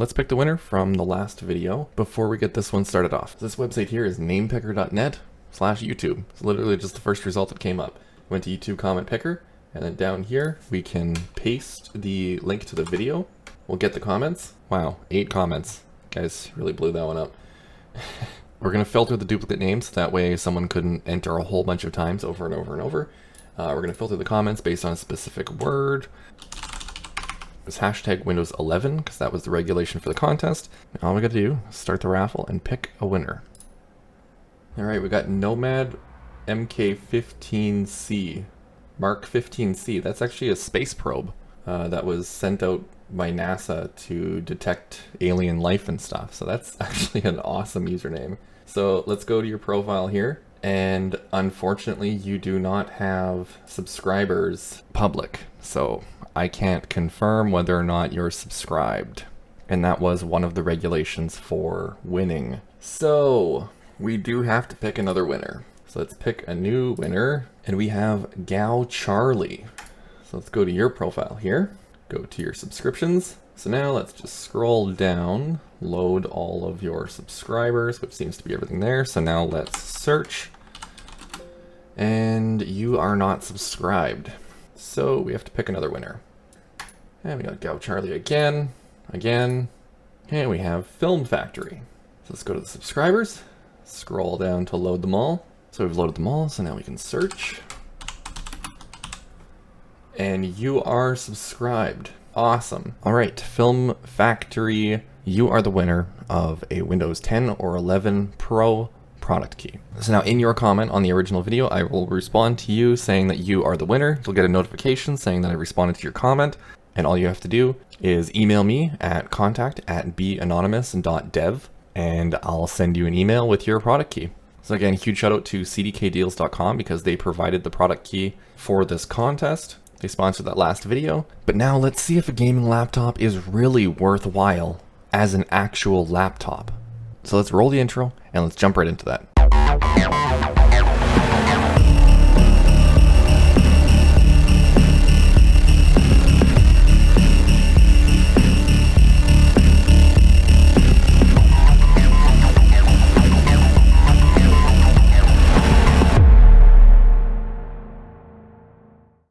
Let's pick the winner from the last video before we get this one started off. This website here is namepicker.net/YouTube. It's literally just the first result that came up. Went to YouTube comment picker, and then down here we can paste the link to the video. We'll get the comments. Wow, 8 comments. Guys really blew that one up. We're going to filter the duplicate names, that way someone couldn't enter a whole bunch of times over and over and over. We're going to filter the comments based on a specific word. It's hashtag Windows 11, because that was the regulation for the contest. And all we got to do is start the raffle and pick a winner. Alright, we got Nomad MK15C. Mark 15C. That's actually a space probe that was sent out by NASA to detect alien life and stuff. So that's actually an awesome username. So let's go to your profile here. And unfortunately, you do not have subscribers public. So I can't confirm whether or not you're subscribed. And that was one of the regulations for winning. So we do have to pick another winner. So let's pick a new winner. And we have Gal Charlie. So let's go to your profile here. Go to your subscriptions. So now let's just scroll down, load all of your subscribers, which seems to be everything there. So now let's search. And you are not subscribed. So we have to pick another winner. And we got Gal Charlie again. And we have Film Factory. So let's go to the subscribers, scroll down to load them all. So we've loaded them all, so now we can search. And you are subscribed. Awesome. All right, Film Factory, you are the winner of a Windows 10 or 11 Pro product key. So now in your comment on the original video, I will respond to you saying that you are the winner. You'll get a notification saying that I responded to your comment. And all you have to do is email me at contact@beanonymous.dev, and I'll send you an email with your product key. So again, huge shout out to cdkdeals.com because they provided the product key for this contest. They sponsored that last video. But now let's see if a gaming laptop is really worthwhile as an actual laptop. So let's roll the intro and let's jump right into that.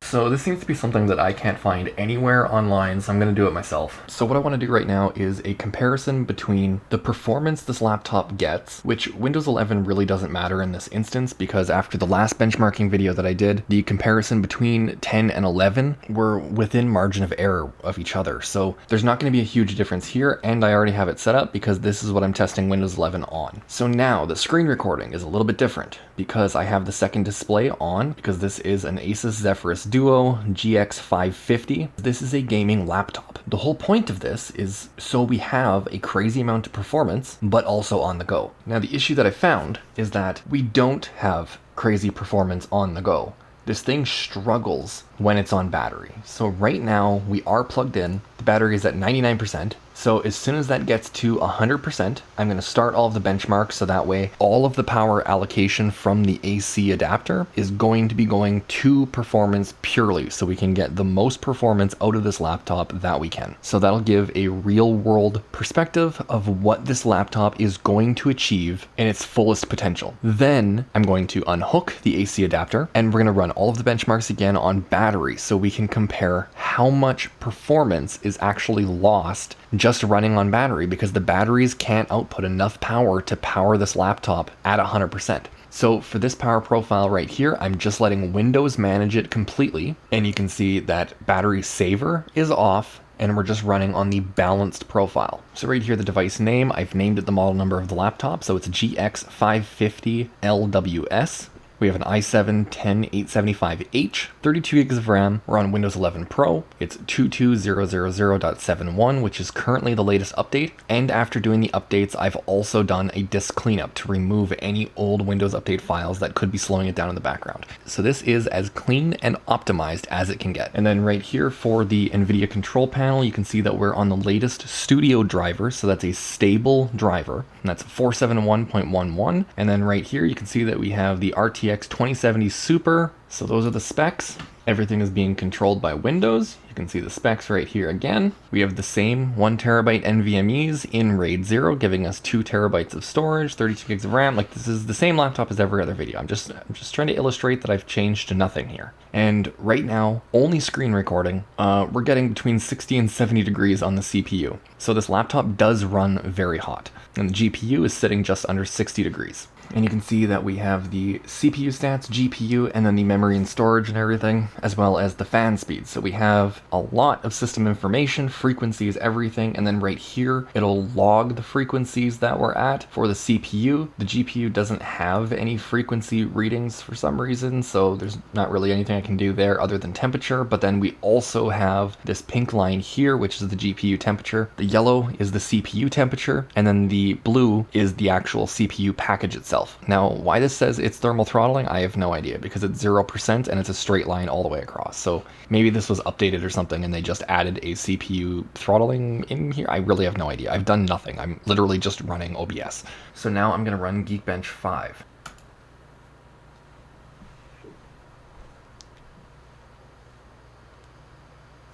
So this seems to be something that I can't find anywhere online, so I'm going to do it myself. So what I want to do right now is a comparison between the performance this laptop gets, which Windows 11 really doesn't matter in this instance because after the last benchmarking video that I did, the comparison between 10 and 11 were within margin of error of each other. So there's not going to be a huge difference here, and I already have it set up because this is what I'm testing Windows 11 on. So now the screen recording is a little bit different because I have the second display on because this is an Asus Zephyrus Duo GX 550. This is a gaming laptop. The whole point of this is so we have a crazy amount of performance, but also on the go. Now the issue that I found is that we don't have crazy performance on the go. This thing struggles when it's on battery. So right now we are plugged in, the battery is at 99%. So as soon as that gets to 100%, I'm going to start all of the benchmarks so that way all of the power allocation from the AC adapter is going to be going to performance purely so we can get the most performance out of this laptop that we can. So that'll give a real world perspective of what this laptop is going to achieve in its fullest potential. Then I'm going to unhook the AC adapter and we're going to run all of the benchmarks again on battery so we can compare how much performance is actually lost just running on battery because the batteries can't output enough power to power this laptop at 100%. So for this power profile right here, I'm just letting Windows manage it completely. And you can see that battery saver is off and we're just running on the balanced profile. So right here, the device name, I've named it the model number of the laptop. So it's GX 550 LWS. We have an i7-10875H, 32 gigs of RAM. We're on Windows 11 Pro. It's 22000.71, which is currently the latest update. And after doing the updates, I've also done a disk cleanup to remove any old Windows Update files that could be slowing it down in the background. So this is as clean and optimized as it can get. And then right here for the NVIDIA control panel, you can see that we're on the latest Studio driver. So that's a stable driver. And that's 471.11. And then right here, you can see that we have the RTX 2070 Super. So those are the specs. Everything is being controlled by Windows. You can see the specs right here again. We have the same 1TB NVMe's in RAID 0, giving us 2TB of storage, 32 gigs of RAM. Like, this is the same laptop as every other video. I'm just trying to illustrate that I've changed to nothing here. And right now, only screen recording, we're getting between 60 and 70 degrees on the CPU. So this laptop does run very hot. And the GPU is sitting just under 60 degrees. And you can see that we have the CPU stats, GPU, and then the memory and storage and everything, as well as the fan speed. So we have a lot of system information, frequencies, everything, and then right here, it'll log the frequencies that we're at for the CPU. The GPU doesn't have any frequency readings for some reason, so there's not really anything I can do there other than temperature. But then we also have this pink line here, which is the GPU temperature. The yellow is the CPU temperature, and then the blue is the actual CPU package itself. Now, why this says it's thermal throttling, I have no idea, because it's 0% and it's a straight line all the way across. So maybe this was updated or something and they just added a CPU throttling in here. I really have no idea. I've done nothing. I'm literally just running OBS. So now I'm going to run Geekbench 5.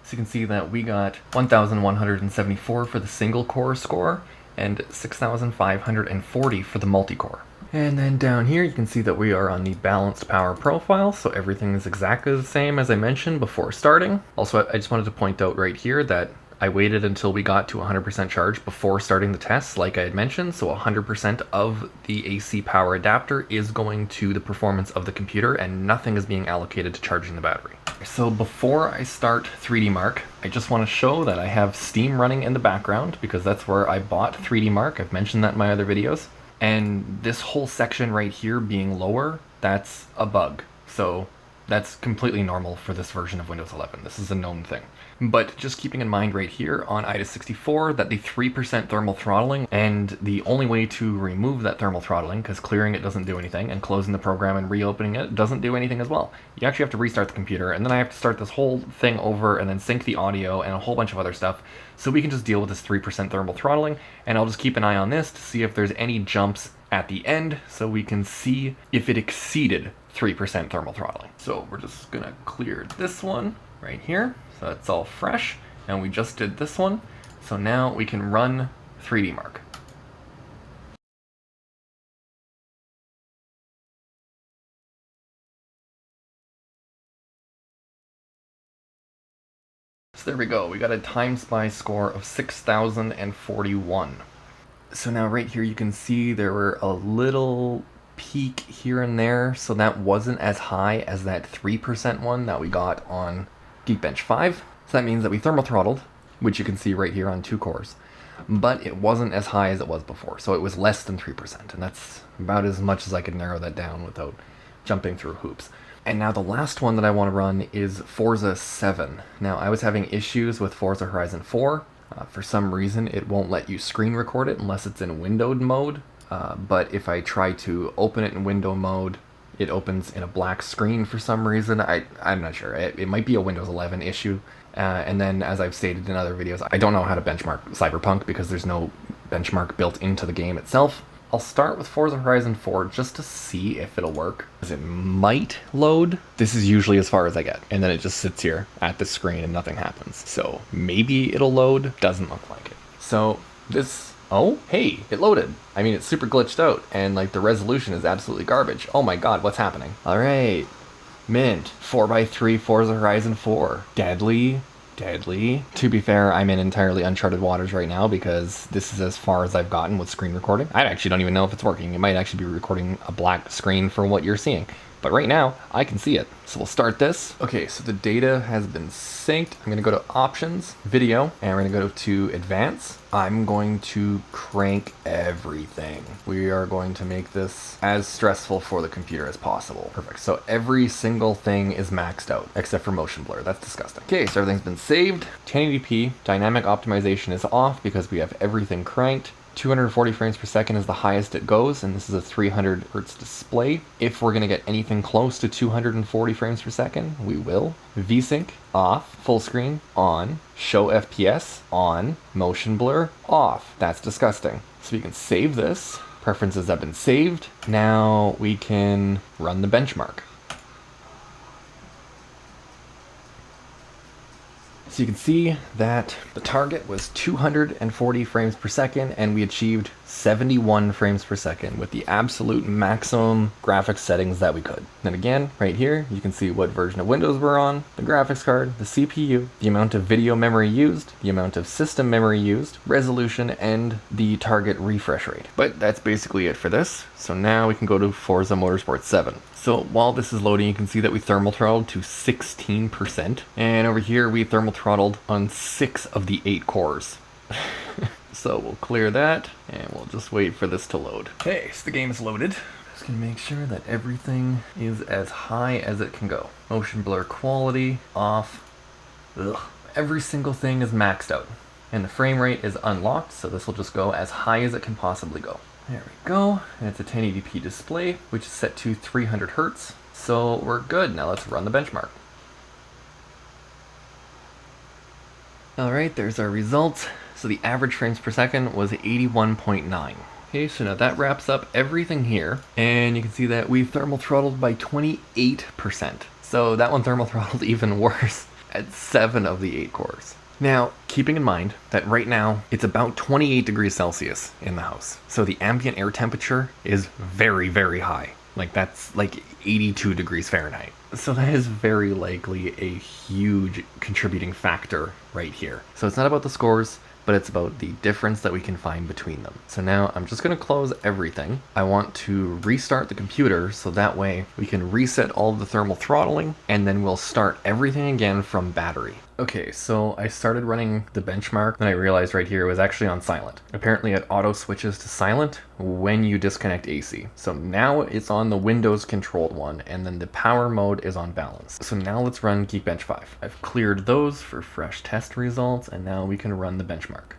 So you can see that we got 1,174 for the single core score and 6,540 for the multi-core. And then down here you can see that we are on the balanced power profile, so everything is exactly the same as I mentioned before starting. Also, I just wanted to point out right here that I waited until we got to 100% charge before starting the tests, like I had mentioned, so 100% of the AC power adapter is going to the performance of the computer and nothing is being allocated to charging the battery. So before I start 3D Mark, I just want to show that I have Steam running in the background because that's where I bought 3D Mark. I've mentioned that in my other videos. And this whole section right here being lower, that's a bug. So that's completely normal for this version of Windows 11. This is a known thing. But just keeping in mind right here on IDA64 that the 3% thermal throttling, and the only way to remove that thermal throttling, because clearing it doesn't do anything, and closing the program and reopening it doesn't do anything as well. You actually have to restart the computer, and then I have to start this whole thing over and then sync the audio and a whole bunch of other stuff. So we can just deal with this 3% thermal throttling, and I'll just keep an eye on this to see if there's any jumps at the end so we can see if it exceeded 3% thermal throttling. So we're just gonna clear this one right here. So it's all fresh, and we just did this one. So now we can run 3D Mark. So there we go, we got a Time Spy score of 6,041. So now right here you can see there were a little peak here and there, so that wasn't as high as that 3% one that we got on Geekbench 5. So that means that we thermal throttled, which you can see right here on 2 cores, but it wasn't as high as it was before, so it was less than 3%, and that's about as much as I could narrow that down without jumping through hoops. And now the last one that I want to run is Forza 7. Now I was having issues with Forza Horizon 4. For some reason it won't let you screen record it unless it's in windowed mode, but if I try to open it in window mode, it opens in a black screen for some reason. I'm not sure. It might be a Windows 11 issue. And then, as I've stated in other videos, I don't know how to benchmark Cyberpunk because there's no benchmark built into the game itself. I'll start with Forza Horizon 4 just to see if it'll work, because it might load. This is usually as far as I get, and then it just sits here at the screen and nothing happens. So maybe it'll load. Doesn't look like it. So this... Oh, hey, it loaded. I mean, it's super glitched out, and like the resolution is absolutely garbage. Oh my god, what's happening? Alright. Mint. 4x3 Forza Horizon 4. Deadly. To be fair, I'm in entirely uncharted waters right now because this is as far as I've gotten with screen recording. I actually don't even know if it's working. It might actually be recording a black screen for what you're seeing. But right now, I can see it. So we'll start this. Okay, so the data has been synced. I'm gonna go to Options, Video, and we're gonna go to Advance. I'm going to crank everything. We are going to make this as stressful for the computer as possible. Perfect, so every single thing is maxed out, except for motion blur. That's disgusting. Okay, so everything's been saved. 1080p, dynamic optimization is off because we have everything cranked. 240 frames per second is the highest it goes, and this is a 300 hertz display. If we're going to get anything close to 240 frames per second, we will. VSync off, full screen on, show FPS on, motion blur off. That's disgusting. So we can save this. Preferences have been saved. Now we can run the benchmark. So you can see that the target was 240 frames per second and we achieved 71 frames per second with the absolute maximum graphics settings that we could. And again, right here, you can see what version of Windows we're on, the graphics card, the CPU, the amount of video memory used, the amount of system memory used, resolution, and the target refresh rate. But that's basically it for this. So now we can go to Forza Motorsports 7. So while this is loading, you can see that we thermal throttled to 16%. And over here, we thermal throttled on 6 of the 8 cores. So we'll clear that, and we'll just wait for this to load. Okay, so the game is loaded. Just gonna make sure that everything is as high as it can go. Motion blur quality, off. Ugh. Every single thing is maxed out. And the frame rate is unlocked, so this will just go as high as it can possibly go. There we go, and it's a 1080p display, which is set to 300 Hertz. So we're good. Now let's run the benchmark. Alright, there's our results. So the average frames per second was 81.9. Okay, so now that wraps up everything here, and you can see that we thermal throttled by 28%. So that one thermal throttled even worse at 7 of the 8 cores. Now, keeping in mind that right now it's about 28 degrees Celsius in the house. So the ambient air temperature is very, very high. Like that's like 82 degrees Fahrenheit. So that is very likely a huge contributing factor right here. So it's not about the scores, but it's about the difference that we can find between them. So now I'm just going to close everything. I want to restart the computer so that way we can reset all of the thermal throttling and then we'll start everything again from battery. Okay, so I started running the benchmark and I realized right here it was actually on silent. Apparently it auto switches to silent when you disconnect AC. So now it's on the Windows controlled one and then the power mode is on balance. So now let's run Geekbench 5. I've cleared those for fresh test results and now we can run the benchmark.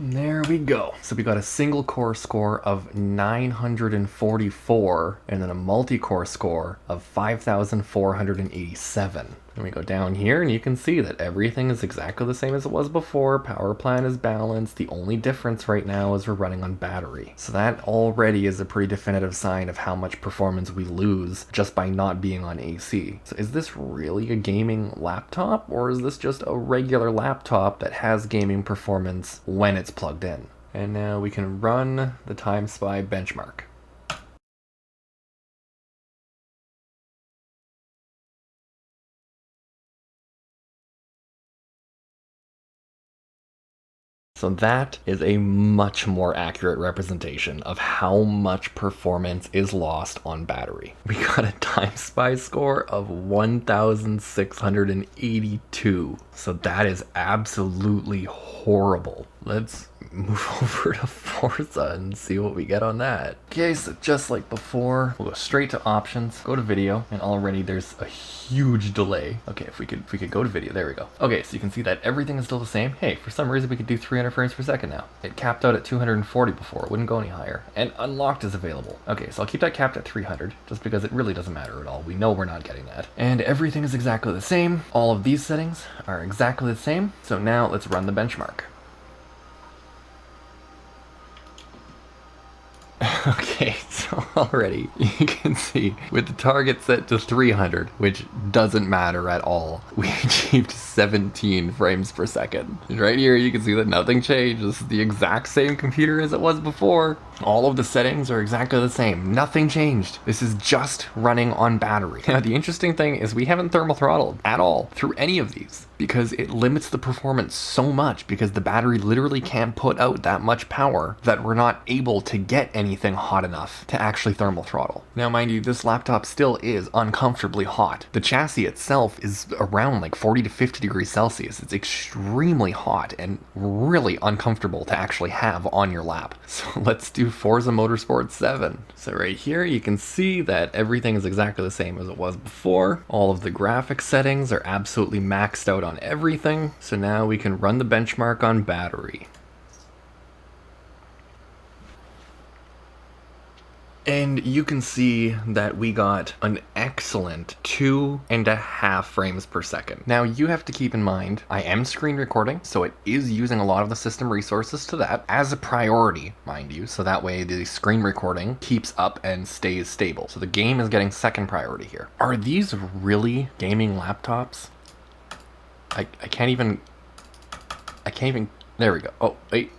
There we go. So we got a single core score of 944 and then a multi-core score of 5,487. And we go down here and you can see that everything is exactly the same as it was before. Power plant is balanced. The only difference right now is we're running on battery. So that already is a pretty definitive sign of how much performance we lose just by not being on AC. So is this really a gaming laptop or is this just a regular laptop that has gaming performance when it's plugged in? And now we can run the Time Spy benchmark. So that is a much more accurate representation of how much performance is lost on battery. We got a Time Spy score of 1,682. So that is absolutely horrible. Let's move over to Forza and see what we get on that. Okay, so just like before, we'll go straight to options, go to video, and already there's a huge delay. Okay, if we could go to video, there we go. Okay, so you can see that everything is still the same. Hey, for some reason we could do 300 frames per second now. It capped out at 240 before, it wouldn't go any higher. And unlocked is available. Okay, so I'll keep that capped at 300, just because it really doesn't matter at all. We know we're not getting that. And everything is exactly the same. All of these settings are exactly the same. So now let's run the benchmark. Okay, so already you can see with the target set to 300, which doesn't matter at all, we achieved 17 frames per second. And right here you can see that nothing changed. This is the exact same computer as it was before. All of the settings are exactly the same. Nothing changed. This is just running on battery. Now the interesting thing is we haven't thermal throttled at all through any of these because it limits the performance so much because the battery literally can't put out that much power that we're not able to get anything hot enough to actually thermal throttle. Now mind you, this laptop still is uncomfortably hot. The chassis itself is around like 40 to 50 degrees Celsius. It's extremely hot and really uncomfortable to actually have on your lap. So let's do Forza Motorsports 7. So right here you can see that everything is exactly the same as it was before. All of the graphics settings are absolutely maxed out on everything. So now we can run the benchmark on battery. And you can see that we got an excellent 2.5 frames per second. Now you have to keep in mind, I am screen recording, so it is using a lot of the system resources to that as a priority, mind you, so that way the screen recording keeps up and stays stable. So the game is getting second priority here. Are these really gaming laptops? I can't even, there we go. Oh, wait.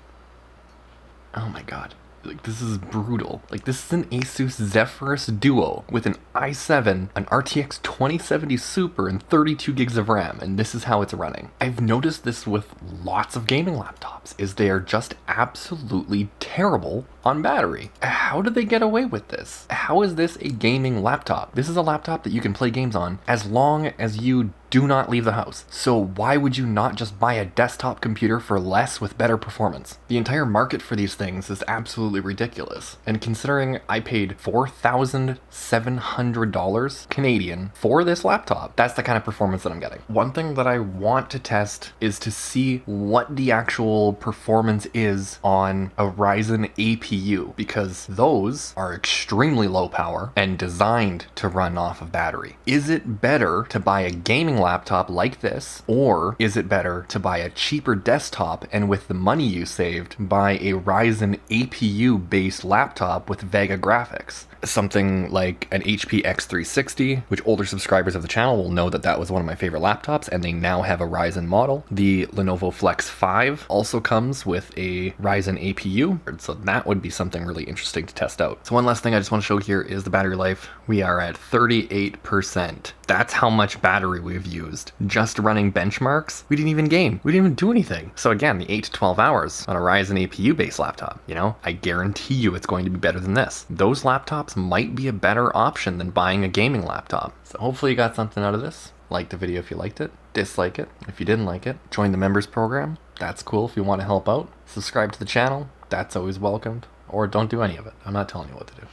Oh my god. Like, this is brutal. Like, this is an Asus Zephyrus Duo with an i7, an RTX 2070 Super, and 32 gigs of RAM, and this is how it's running. I've noticed this with lots of gaming laptops, is they are just absolutely terrible on battery. How did they get away with this? How is this a gaming laptop? This is a laptop that you can play games on as long as you do not leave the house. So why would you not just buy a desktop computer for less with better performance? The entire market for these things is absolutely ridiculous. And considering I paid $4,700 Canadian for this laptop, that's the kind of performance that I'm getting. One thing that I want to test is to see what the actual performance is on a Ryzen APU, because those are extremely low power and designed to run off of battery. Is it better to buy a gaming laptop like this, or is it better to buy a cheaper desktop and with the money you saved buy a Ryzen APU based laptop with Vega graphics? Something like an HP X360, which older subscribers of the channel will know that that was one of my favorite laptops, and they now have a Ryzen model. The Lenovo Flex 5 also comes with a Ryzen APU, so that would be something really interesting to test out. So one last thing I just want to show here is the battery life. We are at 38%. That's how much battery we've used. Just running benchmarks, we didn't even game. We didn't even do anything. So again, the 8 to 12 hours on a Ryzen APU based laptop, you know, I guarantee you it's going to be better than this. Those laptops might be a better option than buying a gaming laptop. So hopefully you got something out of this. Like the video if you liked it, dislike it if you didn't like it. Join the members program, that's cool if you want to help out. Subscribe to the channel, that's always welcomed. Or don't do any of it, I'm not telling you what to do.